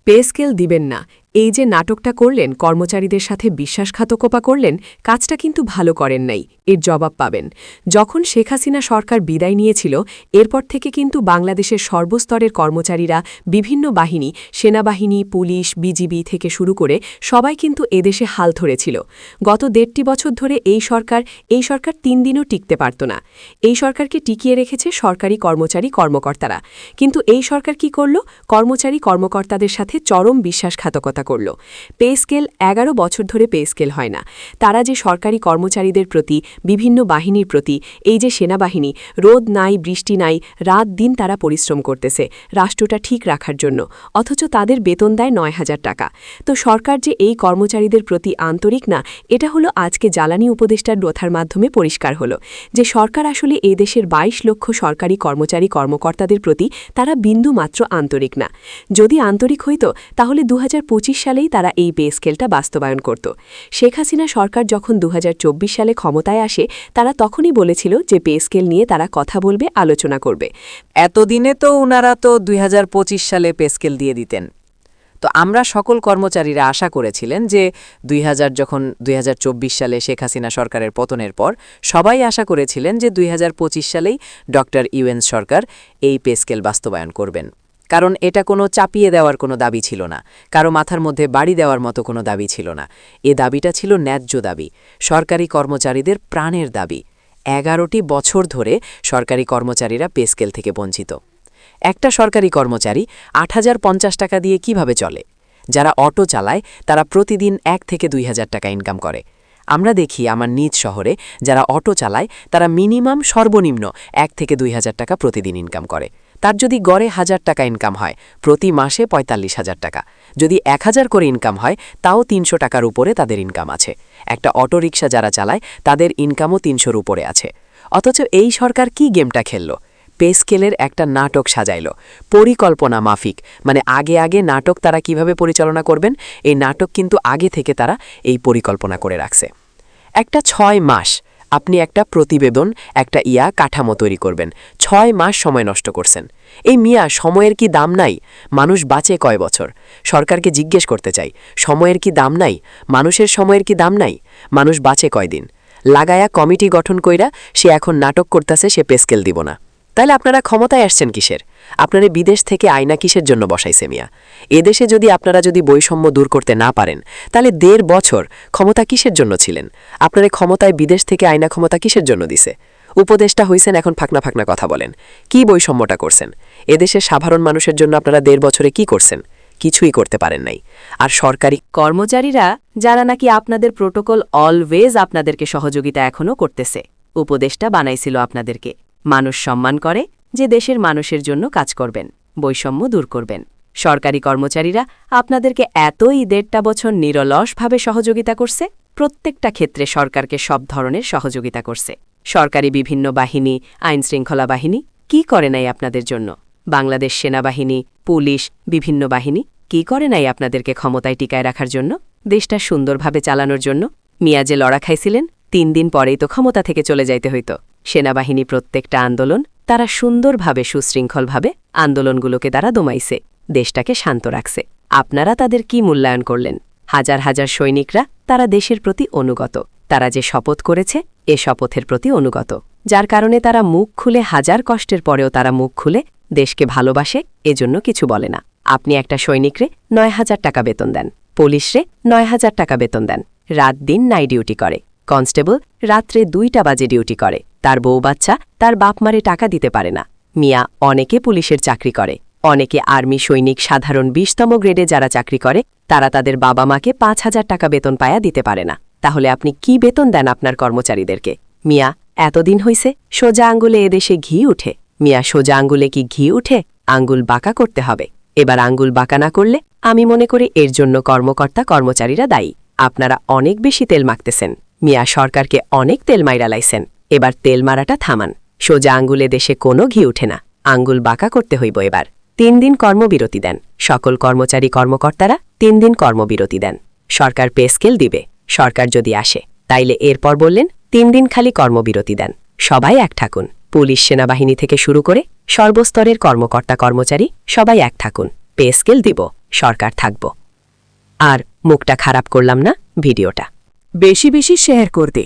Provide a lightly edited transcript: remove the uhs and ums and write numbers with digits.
Pay scale দিবেন না, এই যে নাটকটা করলেন, কর্মচারীদের সাথে বিশ্বাসঘাতকতা করলেন, কাজটা কিন্তু ভালো করেন নাই, এর জবাব পাবেন। যখন শেখ হাসিনা সরকার বিদায় নিয়েছিল, এরপর থেকে কিন্তু বাংলাদেশের সর্বস্তরের কর্মচারীরা, বিভিন্ন বাহিনী, সেনাবাহিনী, পুলিশ, বিজিবি থেকে শুরু করে সবাই কিন্তু এদেশে হাল ধরেছিল। গত ১.৫ বছর ধরে এই সরকার ৩ দিনও টিকতে পারত না। এই সরকারকে টিকিয়ে রেখেছে সরকারি কর্মচারী কর্মকর্তারা। কিন্তু এই সরকার কি করল? কর্মচারী কর্মকর্তাদের সাথে চরম বিশ্বাসঘাতকতা করল। পে স্কেল ১১ বছর ধরে পে স্কেল হয় না। তারা যে সরকারি কর্মচারীদের প্রতি, বিভিন্ন বাহিনীর প্রতি, এই যে সেনাবাহিনী, রোদ নাই বৃষ্টি নাই, রাত দিন তারা পরিশ্রম করতেছে রাষ্ট্রটা ঠিক রাখার জন্য, অথচ তাদের বেতন দেয় ৯,০০০ টাকা। তো সরকার যে এই কর্মচারীদের প্রতি আন্তরিক না, এটা হলো আজকে জ্বালানি উপদেষ্টার কথার মাধ্যমে পরিষ্কার হলো যে সরকার আসলে এই দেশের ২২ লক্ষ সরকারি কর্মচারী কর্মকর্তাদের প্রতি তারা বিন্দু মাত্র আন্তরিক না। যদি আন্তরিক হইত তাহলে ২০২৫ সালেই তারা এই পে স্কেলটা বাস্তবায়ন করত। শেখ হাসিনা সরকার যখন ২০২৪ সালে ক্ষমতায় আসে, তারা তখনই বলেছিল যে পে স্কেল নিয়ে তারা কথা বলবে, আলোচনা করবে। এতদিনে তো উনারা তো ২০২৫ সালে পে স্কেল দিয়ে দিতেন। তো আমরা সকল কর্মচারীরা আশা করেছিলেন যে ২০২৪ সালে শেখ হাসিনা সরকারের পতনের পর সবাই আশা করেছিলেন যে ২০২৫ সালেই ডক্টর ইউএন সরকার এই পে স্কেল বাস্তবায়ন করবেন। কারণ এটা কোনো চাপিয়ে দেওয়ার কোনো দাবি ছিল না, কারো মাথার মধ্যে বাড়ি দেওয়ার মতো কোনো দাবি ছিল না। এ দাবিটা ছিল ন্যায্য দাবি, সরকারি কর্মচারীদের প্রাণের দাবি। ১১টি বছর ধরে সরকারি কর্মচারীরা পে স্কেল থেকে বঞ্চিত। একটা সরকারি কর্মচারী ৮,০৫০ টাকা দিয়ে কিভাবে চলে? যারা অটো চালায় তারা প্রতিদিন ১ থেকে ২,০০০ টাকা ইনকাম করে। আমরা দেখি আমার নিজ শহরে যারা অটো চালায় তারা মিনিমাম সর্বনিম্ন ১ থেকে ২,০০০ টাকা প্রতিদিন ইনকাম করে। তার যদি গড়ে ১,০০০ টাকা ইনকাম হয়, প্রতি মাসে ৪৫,০০০ টাকা। যদি ১,০০০ করে ইনকাম হয়, তাও ৩০০ টাকার উপরে তাদের ইনকাম আছে। একটা অটো রিকশা যারা চালায় তাদের ইনকামও ৩০০র উপরে আছে। অথচ এই সরকার কি গেমটা খেলল? পে স্কেলের একটা নাটক সাজাইল, পরিকল্পনা মাফিক। মানে আগে আগে নাটক তারা কিভাবে পরিচালনা করবেন, এই নাটক কিন্তু আগে থেকে তারা এই পরিকল্পনা করে রাখছে। একটা ৬ মাস আপনি একটা প্রতিবেদন, একটা কাঠামো তৈরি করবেন, ৬ মাস সময় নষ্ট করছেন। এই মিয়া, সময়ের কি দাম নাই? মানুষ বাঁচে কয় বছর? সরকারকে জিজ্ঞেস করতে চাই, সময়ের কি দাম নাই? মানুষের সময়ের কি দাম নাই? মানুষ বাঁচে কয়দিন? লাগায়া কমিটি গঠন কইরা সে এখন নাটক করতেছে সে পে স্কেল দিব না। তাহলে আপনারা ক্ষমতায় আসছেন কিসের? আপনারা বিদেশ থেকে আয়না কিসের জন্য বসাইছে মিয়া? এদেশে যদি আপনারা বৈষম্য দূর করতে না পারেন, তাহলে ১.৫ বছর ক্ষমতা কিসের জন্য ছিলেন? আপনারা ক্ষমতায় বিদেশ থেকে আয়না ক্ষমতা কিসের জন্য দিছে? উপদেষ্টা হইছেন, এখন ফাঁকনা ফাঁকনা কথা বলেন। কি বৈষম্যটা করছেন? এদেশের সাধারণ মানুষের জন্য আপনারা ১.৫ বছরে কি করছেন? কিছুই করতে পারেন নাই। আর সরকারি কর্মচারীরা যারা নাকি আপনাদের প্রোটোকল অলওয়েজ আপনাদেরকে সহযোগিতা এখনও করতেছে, উপদেষ্টা বানাইছিল আপনাদেরকে। মানুষ সম্মান করে যে দেশের মানুষের জন্য কাজ করবেন, বৈষম্য দূর করবেন। সরকারি কর্মচারীরা আপনাদেরকে এতই ১.৫ বছর নিরলসভাবে সহযোগিতা করছে, প্রত্যেকটা ক্ষেত্রে সরকারকে সব ধরনের সহযোগিতা করছে। সরকারি বিভিন্ন বাহিনী, আইনশৃঙ্খলা বাহিনী কি করে নাই আপনাদের জন্য? বাংলাদেশ সেনাবাহিনী, পুলিশ, বিভিন্ন বাহিনী কি করে নাই আপনাদেরকে ক্ষমতায় টিকায় রাখার জন্য, দেশটা সুন্দরভাবে চালানোর জন্য? মিয়া যে লড়া খাইছিলেন, ৩ দিন পরেই তো ক্ষমতা থেকে চলে যাইতে হইত। সেনাবাহিনী প্রত্যেকটা আন্দোলন তারা সুন্দরভাবে, সুশৃঙ্খলভাবে আন্দোলনগুলোকে তারা দমাইছে, দেশটাকে শান্ত রাখছে। আপনারা তাদের কি মূল্যায়ন করলেন? হাজার হাজার সৈনিকরা তারা দেশের প্রতি অনুগত, তারা যে শপথ করেছে এ শপথের প্রতি অনুগত, যার কারণে তারা মুখ খুলে, হাজার কষ্টের পরেও তারা মুখ খুলে দেশকে ভালোবাসে, এজন্য কিছু বলে না। আপনি একটা সৈনিকরে ৯,০০০ টাকা বেতন দেন, পুলিশরে ৯,০০০ টাকা বেতন দেন, রাত দিন নাই ডিউটি করে, কনস্টেবল রাত্রে ২টা বাজে ডিউটি করে, তার বউ বাচ্চা তার বাপ মারে টাকা দিতে পারে না। মিয়া, অনেকে পুলিশের চাকরি করে, অনেকে আর্মি সৈনিক, সাধারণ ২০তম গ্রেডে যারা চাকরি করে তারা তাদের বাবা মাকে ৫,০০০ টাকা বেতন পায়া দিতে পারে না। তাহলে আপনি কি বেতন দেন আপনার কর্মচারীদেরকে? মিয়া, এতদিন হইছে সোজা আঙ্গুলে এদেশে ঘি উঠে। মিয়া, সোজা আঙ্গুলে কি ঘি উঠে? আঙ্গুল বাঁকা করতে হবে। এবার আঙ্গুল বাঁকা না করলে আমি মনে করি এর জন্য কর্মকর্তা কর্মচারীরা দায়ী। আপনারা অনেক বেশি তেল মাখতেছেন। মিয়া, সরকারকে অনেক তেল মাইরা লাইছেন, এবার তেল মারাটা থামান। সোজা আঙ্গুলে দেশে কোনো ঘি উঠে না, আঙ্গুল বাঁকা করতে হইব। এবার ৩ দিন কর্মবিরতি দেন, সকল কর্মচারী কর্মকর্তারা ৩ দিন কর্মবিরতি দেন। সরকার পে স্কেল দিবে, সরকার যদি আসে, তাইলে এরপর বললেন ৩ দিন খালি কর্মবিরতি দেন, সবাই এক থাকুন। পুলিশ, সেনাবাহিনী থেকে শুরু করে সর্বস্তরের কর্মকর্তা কর্মচারী সবাই এক থাকুন, পে স্কেল দিব। সরকার থাকব আর মুখটা খারাপ করলাম না ভিডিওটা বেশি বেশি শেয়ার করতে